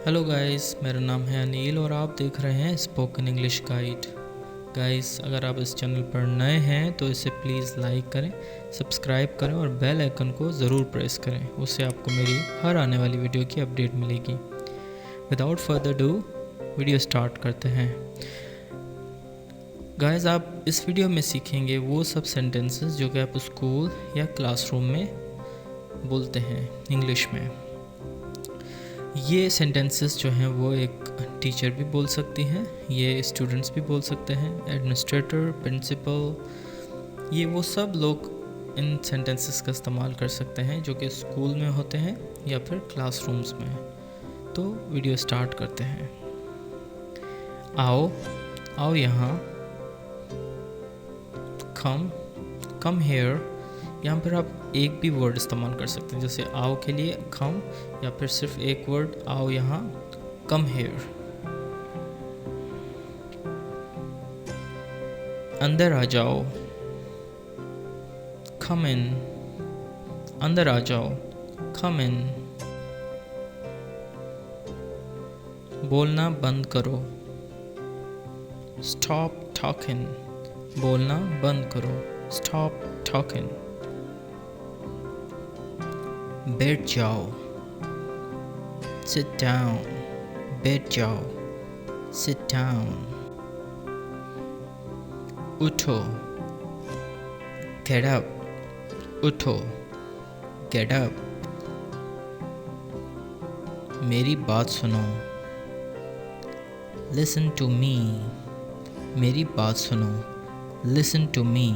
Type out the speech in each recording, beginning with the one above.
Hello guys, मेरा नाम है अनिल और आप देख रहे हैं स्पोकन इंग्लिश गाइड। गाइस, अगर आप इस चैनल पर नए हैं तो इसे प्लीज़ लाइक करें, सब्सक्राइब करें और बेल आइकन को ज़रूर प्रेस करें। उससे आपको मेरी हर आने वाली वीडियो की अपडेट मिलेगी। Without further do video start करते हैं। गाइस, आप इस वीडियो में सीखेंगे वो सब सेंटेंसेस जो कि आप स्कूल या क्लासरूम में बोलते हैं इंग्लिश में। ये सेंटेंसेस जो हैं वो एक टीचर भी बोल सकती हैं, ये स्टूडेंट्स भी बोल सकते हैं, एडमिनिस्ट्रेटर, प्रिंसिपल, ये वो सब लोग इन सेंटेंसेस का इस्तेमाल कर सकते हैं जो कि स्कूल में होते हैं या फिर क्लासरूम्स में। तो वीडियो स्टार्ट करते हैं। आओ यहाँ, कम हेयर। यहाँ पर आप एक भी वर्ड इस्तेमाल कर सकते हैं, जैसे आओ के लिए कम, या फिर सिर्फ एक वर्ड आओ यहाँ, कम हेयर। अंदर आ जाओ, कम इन। अंदर आ जाओ, कम इन। बोलना बंद करो, स्टॉप टॉकिंग। बोलना बंद करो, स्टॉप टॉकिंग। बैठ जाओ, सिट डाउन। बैठ जाओ, सिट डाउन। उठो, गेट अप। उठो, गेट अप। मेरी बात सुनो, लिसन टू मी। मेरी बात सुनो, लिसन टू मी।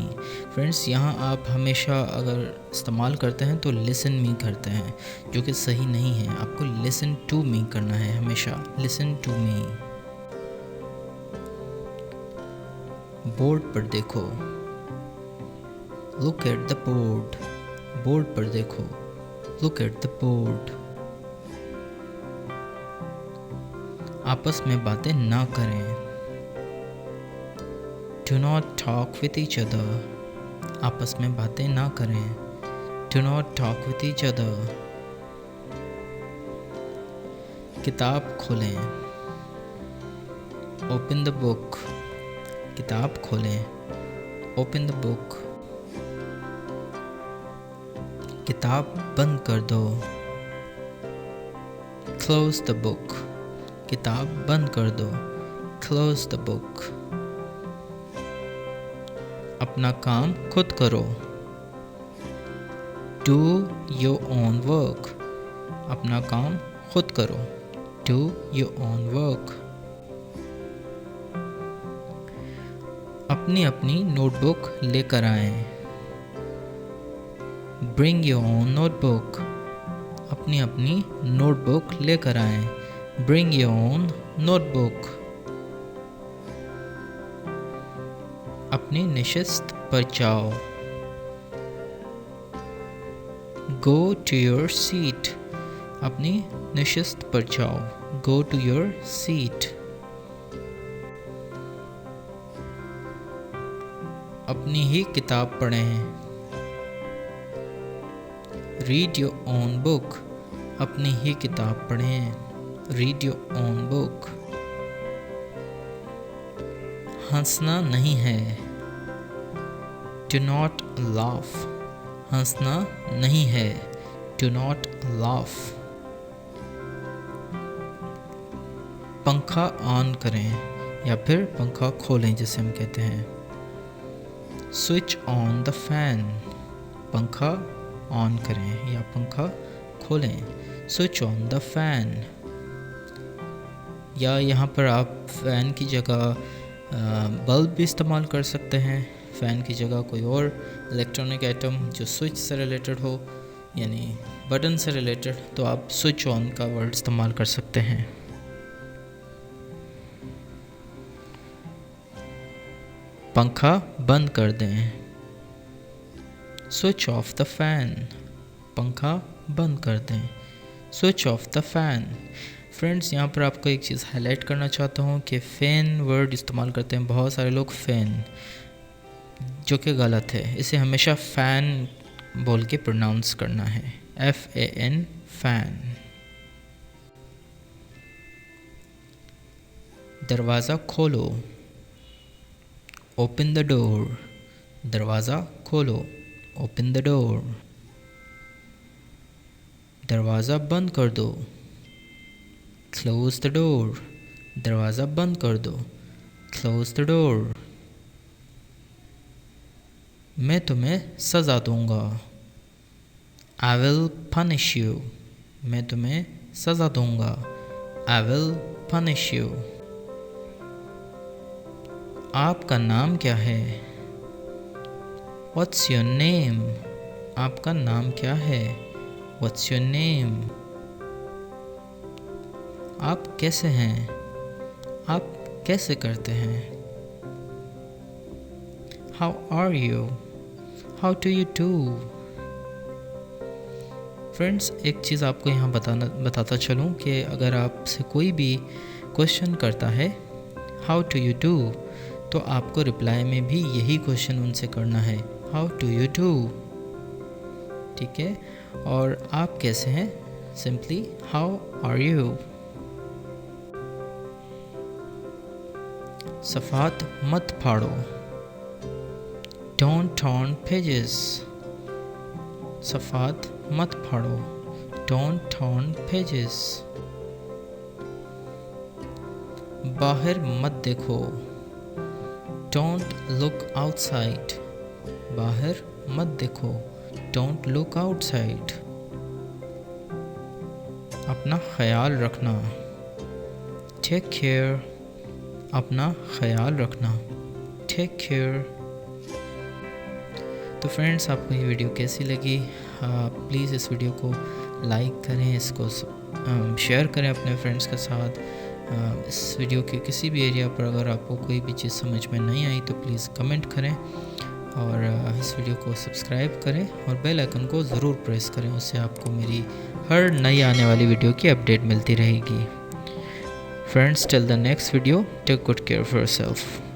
फ्रेंड्स, यहाँ आप हमेशा अगर इस्तेमाल करते हैं तो लिसन मी करते हैं, जो कि सही नहीं है। आपको लिसन टू मी करना है हमेशा, लिसन टू मी। बोर्ड पर देखो, look at the board. Board पर देखो, लुक एट द बोर्ड। आपस में बातें ना करें, Do not talk with each other. आपस में बातें ना करें, Do not talk with each other. किताब खोलें, Open the book. किताब खोलें, Open the book. किताब बंद कर दो, Close the book. किताब बंद कर दो, Close the book. अपना काम खुद करो, Do your own work. अपना काम खुद करो, Do your own work. अपनी अपनी नोटबुक लेकर आएं, Bring your own notebook. अपनी अपनी नोटबुक लेकर आएं, Bring your own notebook. अपनी नशिस्त पर जाओ, Go to your seat. अपनी नशिस्त पर जाओ, Go to your seat. अपनी ही किताब पढ़ें, Read your own book. अपनी ही किताब पढ़ें, Read your own book. हंसना नहीं है, Do not laugh. हंसना नहीं है, Do not laugh. पंखा ऑन करें या फिर पंखा खोलें, जिसे हम कहते हैं Switch on the fan. पंखा ऑन करें या पंखा खोलें, Switch on the fan. या यहाँ पर आप फ़ैन की जगह बल्ब भी इस्तेमाल कर सकते हैं, फ़ैन की जगह कोई और इलेक्ट्रॉनिक आइटम जो स्विच से रिलेटेड हो, यानी बटन से रिलेटेड, तो आप स्विच ऑन का वर्ड इस्तेमाल कर सकते हैं। पंखा बंद कर दें, स्विच ऑफ द फैन। पंखा बंद कर दें, switch off the fan. Friends, यहाँ पर आपको एक चीज़ हाईलाइट करना चाहता हूँ कि फ़ैन वर्ड इस्तेमाल करते हैं बहुत सारे लोग फ़ैन, जो कि गलत है। इसे हमेशा फ़ैन बोल के प्रोनाउंस करना है, FAN, फैन। दरवाज़ा खोलो, ओपन द डोर, दरवाज़ा खोलो, ओपन द डोर। दरवाज़ा बंद कर दो, क्लोज द डोर, दरवाज़ा बंद कर दो, क्लोज द डोर। मैं तुम्हें सज़ा दूँगा, आई विल पनिश यू, मैं तुम्हें सज़ा दूँगा, आई विल पनिश यू। आपका नाम क्या है, व्हाट्स योर नेम, आपका नाम क्या है, व्हाट्स योर नेम। आप कैसे हैं, आप कैसे करते हैं, how are you, how do you do. Friends, एक चीज़ आपको यहाँ बताता चलूँ कि अगर आपसे कोई भी क्वेश्चन करता है हाउ डू यू डू, तो आपको रिप्लाई में भी यही क्वेश्चन उनसे करना है, हाउ डू यू डू। ठीक है, और आप कैसे हैं, सिंपली हाउ आर यू। सफ़ात मत फाड़ो, डोंट टर्न पेजेस, सफ़ात मत फाड़ो, डोंट टर्न पेजेस। बाहर मत देखो, डोंट लुक आउटसाइड, बाहर मत देखो, डोंट लुक आउटसाइड। अपना ख्याल रखना, टेक केयर, अपना ख्याल रखना, टेक केयर। तो फ्रेंड्स, आपको ये वीडियो कैसी लगी, प्लीज़ इस वीडियो को लाइक करें, इसको शेयर करें अपने फ्रेंड्स के साथ। इस वीडियो के किसी भी एरिया पर अगर आपको कोई भी चीज़ समझ में नहीं आई तो प्लीज़ कमेंट करें, और इस वीडियो को सब्सक्राइब करें और बेल आइकन को ज़रूर प्रेस करें, उससे आपको मेरी हर नई आने वाली वीडियो की अपडेट मिलती रहेगी। Friends, till the next video, take good care of yourself.